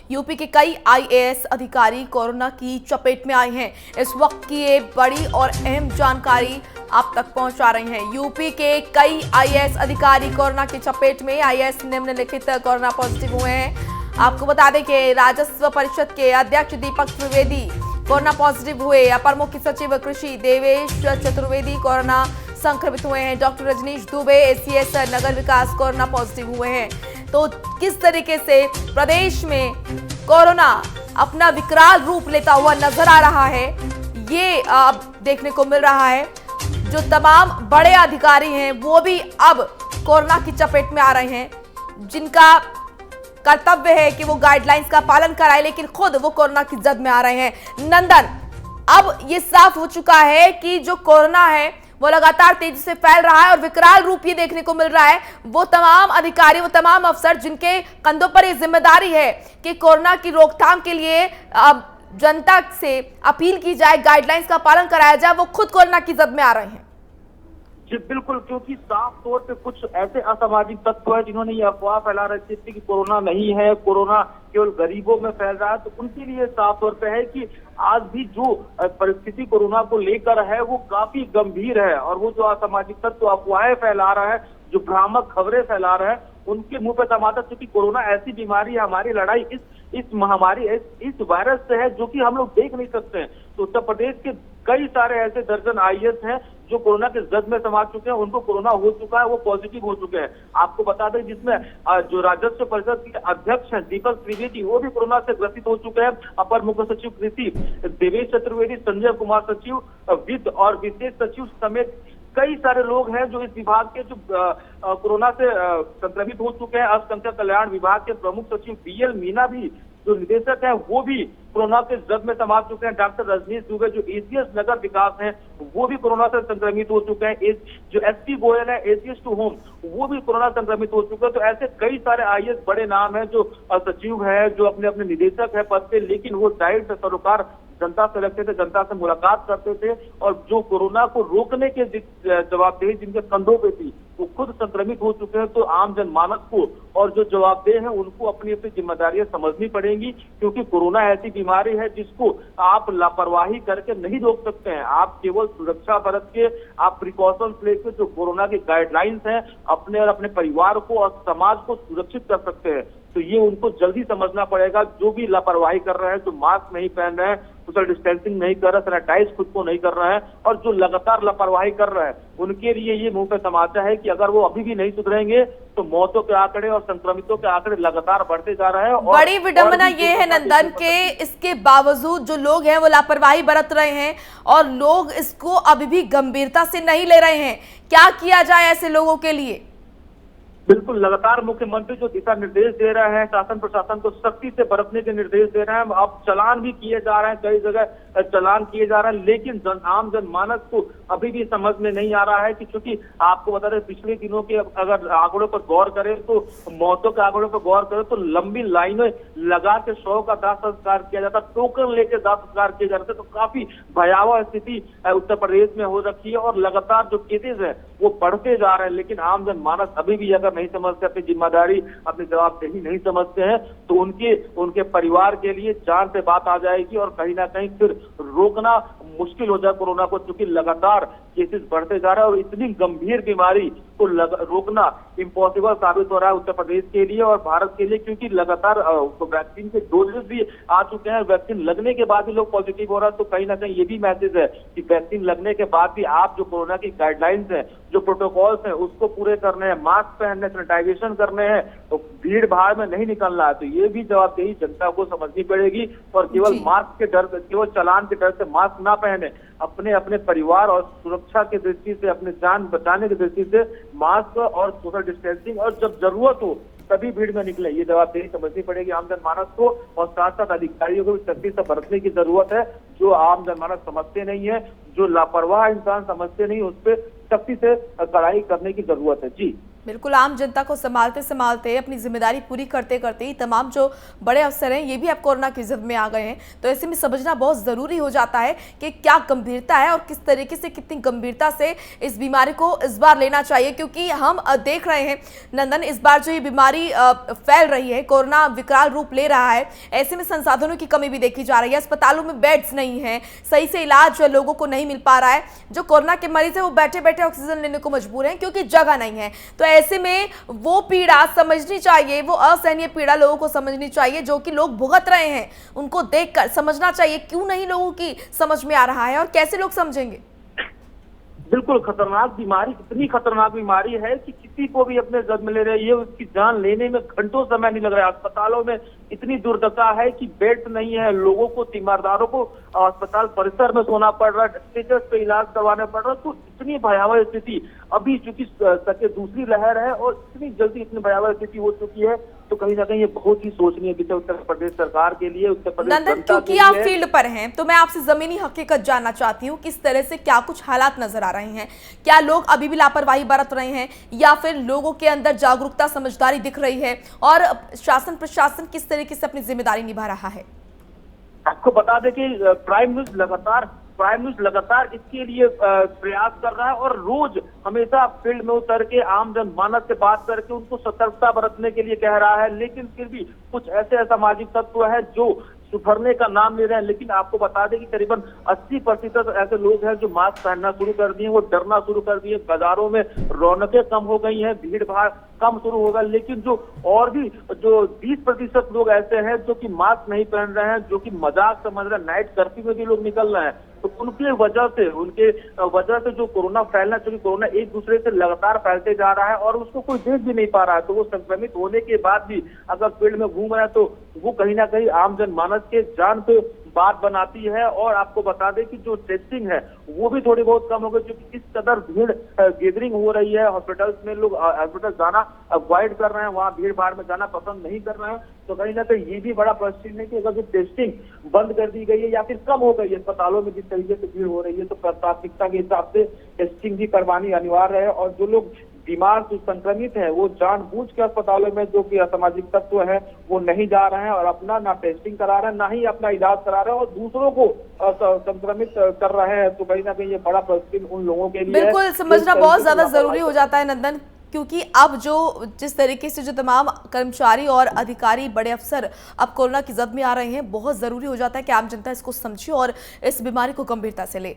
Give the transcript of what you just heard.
UP के कई IAS अधिकारी कोरोना की चपेट में आए हैं। इस वक्त की ये बड़ी और अहम जानकारी आप तक पहुंचा रहे हैं। यूपी के कई आईएएस अधिकारी कोरोना की चपेट में। आईएएस निम्नलिखित कोरोना पॉजिटिव हुए हैं। आपको बता दें कि राजस्व परिषद के अध्यक्ष दीपक त्रिवेदी कोरोना पॉजिटिव हुए। अपर मुख्य सचिव कृषि देवेश चतुर्वेदी कोरोना संक्रमित हुए हैं। डॉक्टर रजनीश दुबे एसीएस नगर विकास कोरोना पॉजिटिव हुए हैं। तो किस तरीके से प्रदेश में कोरोना अपना विकराल रूप लेता हुआ नजर आ रहा है, ये अब देखने को मिल रहा है। जो तमाम बड़े अधिकारी हैं वो भी अब कोरोना की चपेट में आ रहे हैं, जिनका कर्तव्य है कि वो गाइडलाइंस का पालन कराए, लेकिन खुद वो कोरोना की जद में आ रहे हैं। नंदन, अब ये साफ हो चुका है कि जो कोरोना है वो लगातार तेजी से फैल रहा है और विकराल रूप ये देखने को मिल रहा है। वो तमाम अधिकारी, वो तमाम अफसर जिनके कंधों पर ये जिम्मेदारी है कि कोरोना की रोकथाम के लिए जनता से अपील की जाए, गाइडलाइंस का पालन कराया जाए, वो खुद कोरोना की जद में आ रहे हैं। जी बिल्कुल, क्योंकि साफ तौर पे कुछ ऐसे असामाजिक तत्व है जिन्होंने ये अफवाह फैला रखी थी कि कोरोना नहीं है, कोरोना केवल गरीबों में फैल रहा है। तो उनके लिए साफ तौर पे है कि आज भी जो परिस्थिति कोरोना को लेकर है वो काफी गंभीर है, और वो जो असामाजिक तत्व अफवाहें फैला रहा है, जो भ्रामक खबरें फैला रहा है, उनके मुंह पे टमाटर, क्योंकि कोरोना ऐसी बीमारी है, हमारी लड़ाई इस महामारी इस वायरस से है जो कि हम लोग देख नहीं सकते हैं। तो उत्तर प्रदेश के कई सारे ऐसे दर्जन आईएएस हैं जो कोरोना के जद में समा चुके हैं, उनको कोरोना हो चुका है, वो पॉजिटिव हो चुके हैं। आपको बता दें जिसमें जो राजस्व परिषद के अध्यक्ष हैं दीपक त्रिवेदी, वो भी कोरोना से ग्रसित हो चुके हैं। अपर मुख्य सचिव कृषि देवेश चतुर्वेदी, संजय कुमार सचिव वित्त और विशेष सचिव समेत कई सारे लोग हैं जो इस विभाग के जो कोरोना से संक्रमित हो चुके हैं। अल्पसंख्यक कल्याण विभाग के प्रमुख सचिव बीएल मीना भी जो निदेशक हैं वो भी कोरोना के जद में समा चुके हैं। डॉक्टर रजनीश दुबे जो एसीएस नगर विकास हैं वो भी कोरोना से संक्रमित हो चुके हैं। जो एसपी गोयल है एसीएस टू होम वो भी कोरोना संक्रमित हो चुके हैं। तो ऐसे कई सारे आईएएस बड़े नाम हैं जो सचिव है, जो अपने अपने निदेशक है पद पे, लेकिन वो डायरेक्ट सरोकार जनता से लगते थे, जनता से मुलाकात करते थे, और जो कोरोना को रोकने के जवाबदेही जिनके कंधों पे थी वो खुद संक्रमित हो चुके हैं। तो आम जनमानस को और जो जवाबदेह हैं उनको अपनी अपनी जिम्मेदारियां समझनी पड़ेंगी, क्योंकि कोरोना ऐसी बीमारी है जिसको आप लापरवाही करके नहीं रोक सकते हैं। आप केवल सुरक्षा बरत के, आप प्रिकॉशंस लेके जो कोरोना की गाइडलाइंस हैं अपने और अपने परिवार को और समाज को सुरक्षित कर सकते हैं। तो ये उनको जल्दी समझना पड़ेगा। जो भी लापरवाही कर रहे हैं, जो मास्क नहीं पहन रहे हैं, सोशल डिस्टेंसिंग नहीं कर रहे, सैनिटाइज खुद को नहीं कर रहे हैं, और जो लगातार लापरवाही कर रहे हैं, उनके लिए ये मुंह पे तमाचा है कि अगर वो अभी भी नहीं सुधरेंगे तो मौतों के आंकड़े और संक्रमितों के आंकड़े लगातार बढ़ते जा रहे हैं। बड़ी विडंबना ये है नंदन के इसके बावजूद जो लोग हैं वो लापरवाही बरत रहे हैं और लोग इसको अभी भी गंभीरता से नहीं ले रहे हैं। क्या किया जाए ऐसे लोगों के लिए? बिल्कुल, लगातार मुख्यमंत्री जो दिशा निर्देश दे रहे हैं, शासन प्रशासन को सख्ती से बरतने के निर्देश दे रहे हैं। अब चालान भी किए जा रहे हैं, कई जगह चालान किए जा रहे हैं, लेकिन आम जनमानस को अभी भी समझ में नहीं आ रहा है कि चूंकि आपको बता दें पिछले दिनों के अगर आंकड़ों पर गौर करें तो मौतों के आंकड़ों पर गौर करें तो लंबी लाइनें लगा के शव का दाह संस्कार किया जाता, टोकन लेके दाह संस्कार किए जाते। तो काफी भयावह स्थिति उत्तर प्रदेश में हो रखी है और लगातार जो केसेज है वो बढ़ते जा रहे हैं। लेकिन आम जनमानस अभी भी अगर नहीं समझते, अपनी जिम्मेदारी, अपनी जवाबदेही नहीं समझते हैं, तो उनके परिवार के लिए जान से बात आ जाएगी और कहीं ना कहीं फिर रोकना मुश्किल हो जाए कोरोना को, क्योंकि लगातार केसेस बढ़ते जा रहे हैं और इतनी गंभीर बीमारी को रोकना इम्पॉसिबल साबित हो रहा है उत्तर प्रदेश के लिए और भारत के लिए, क्योंकि लगातार वैक्सीन के डोजेस भी आ चुके हैं। वैक्सीन लगने के बाद भी लोग पॉजिटिव हो रहा है। तो कहीं ना कहीं ये भी मैसेज है कि वैक्सीन लगने के बाद भी आप जो कोरोना की गाइडलाइंस है, जो प्रोटोकॉल्स हैं, उसको पूरे करने हैं, मास्क पहनने, सैनिटाइजेशन करने हैं, तो भीड़ भाड़ में नहीं निकलना है। तो ये भी जवाबदेही जनता को समझनी पड़ेगी और केवल मास्क के डर, केवल चालान के डर से मास्क ना पहने, अपने अपने परिवार और सुरक्षा की दृष्टि से, अपने जान बचाने की दृष्टि से मास्क और सोशल डिस्टेंसिंग, और जब जरूरत हो तभी भीड़ में निकले, ये जवाबदेही समझनी पड़ेगी आम जनमानस को। और साथ साथ अधिकारियों को भी सख्ती से बरतने की जरूरत है। जो आम जनमानस समझते नहीं है, जो लापरवाह इंसान समझते नहीं, उस पर सख्ती से कड़ाई करने की जरूरत है। जी बिल्कुल, आम जनता को संभालते संभालते अपनी जिम्मेदारी पूरी करते करते ही तमाम जो बड़े अफसर हैं ये भी अब कोरोना की जिद में आ गए हैं। तो ऐसे में समझना बहुत ज़रूरी हो जाता है कि क्या गंभीरता है और किस तरीके से, कितनी गंभीरता से इस बीमारी को इस बार लेना चाहिए, क्योंकि हम देख रहे हैं नंदन, इस बार जो ये बीमारी फैल रही है, कोरोना विकराल रूप ले रहा है। ऐसे में संसाधनों की कमी भी देखी जा रही है, अस्पतालों में बेड्स नहीं है, सही से इलाज लोगों को नहीं मिल पा रहा है। जो कोरोना के मरीज है वो बैठे बैठे ऑक्सीजन लेने को मजबूर हैं क्योंकि जगह नहीं है। तो ऐसे में वो पीड़ा समझनी चाहिए, वो असहनीय पीड़ा लोगों को समझनी चाहिए जो कि लोग भुगत रहे हैं। उनको देखकर समझना चाहिए क्यों नहीं लोगों की समझ में आ रहा है और कैसे लोग समझेंगे। बिल्कुल खतरनाक बीमारी, इतनी खतरनाक बीमारी है कि किसी को भी अपने जद में ले रही है, उसकी जान लेने में घंटों समय नहीं लग रहा है। अस्पतालों में इतनी दुर्दशा है कि बेड नहीं है, लोगों को, तीमारदारों को अस्पताल परिसर में सोना पड़ रहा है, स्ट्रेचर्स पे इलाज करवाना पड़ रहा है। तो इतनी भयावह स्थिति अभी चूंकि दूसरी लहर है और इतनी जल्दी इतनी भयावह स्थिति हो चुकी है, तो कहीं ना कहीं ये बहुत ही सोचनीय विषय उत्तर प्रदेश सरकार के लिए, उत्तर प्रदेश नंदन, क्योंकि आप फील्ड पर हैं तो मैं आपसे जमीनी हकीकत जानना चाहती हूँ, किस तरह से क्या कुछ हालात नजर आ रहे हैं? क्या लोग अभी भी लापरवाही बरत रहे हैं या फिर लोगों के अंदर जागरूकता, समझदारी दिख रही है और शासन प्रशासन किस तरीके से अपनी जिम्मेदारी निभा रहा है? आपको बता दें कि प्राइम न्यूज लगातार इसके लिए प्रयास कर रहा है और रोज हमेशा फील्ड में उतर के आम जनमानस से बात करके उनको सतर्कता बरतने के लिए कह रहा है। लेकिन फिर भी कुछ ऐसे असामाजिक तत्व है जो सुधरने का नाम ले रहे हैं। लेकिन आपको बता दें कि करीबन 80% ऐसे लोग हैं जो मास्क पहनना शुरू कर दिए, वो डरना शुरू कर दिए, बाजारों में रौनकें कम हो गई हैं, भीड़ भाड़ कम शुरू होगा। लेकिन जो और भी जो 20% लोग ऐसे हैं जो कि मास्क नहीं पहन रहे हैं, जो कि मजाक समझ रहे हैं, नाइट कर्फ्यू में भी लोग निकल रहे हैं। तो उनके वजह से जो कोरोना फैलना, क्योंकि कोरोना एक दूसरे से लगातार फैलते जा रहा है और उसको कोई देख भी नहीं पा रहा है। तो वो संक्रमित होने के बाद भी अगर फील्ड में घूम रहे हैं तो वो कहीं ना कहीं आम जनमानस के जान पे बात बनाती है। और आपको बता दें कि जो टेस्टिंग है वो भी थोड़ी बहुत कम हो गई, क्योंकि इस कदर भीड़ गैदरिंग हो रही है। हॉस्पिटल्स में लोग हॉस्पिटल जाना अवॉइड कर रहे हैं, वहाँ भीड़ भाड़ में जाना पसंद नहीं कर रहे हैं। तो कहीं ना कहीं ये भी बड़ा प्रश्न है कि अगर जो टेस्टिंग बंद कर दी गई है या फिर कम हो गई है, अस्पतालों में जिस तरीके से भीड़ हो रही है, तो प्राथमिकता के हिसाब से टेस्टिंग भी करवानी अनिवार्य है। और जो लोग बीमार, जो संक्रमित है, वो जानबूझ के अस्पतालों में जो कि असामाजिक तत्व है वो नहीं जा रहे हैं और अपना ना टेस्टिंग करा रहे हैं, ना ही अपना इलाज करा रहे हैं और दूसरों को संक्रमित कर रहे हैं। तो कहीं ना कहीं ये बड़ा प्रश्न उन लोगों के लिए बिल्कुल समझना बहुत ज्यादा जरूरी हो जाता है नंदन, क्योंकि अब जो जिस तरीके से जो तमाम कर्मचारी और अधिकारी, बड़े अफसर अब कोरोना की जद में आ रहे हैं, बहुत जरूरी हो जाता है कि आम जनता इसको समझे और इस बीमारी को गंभीरता से ले।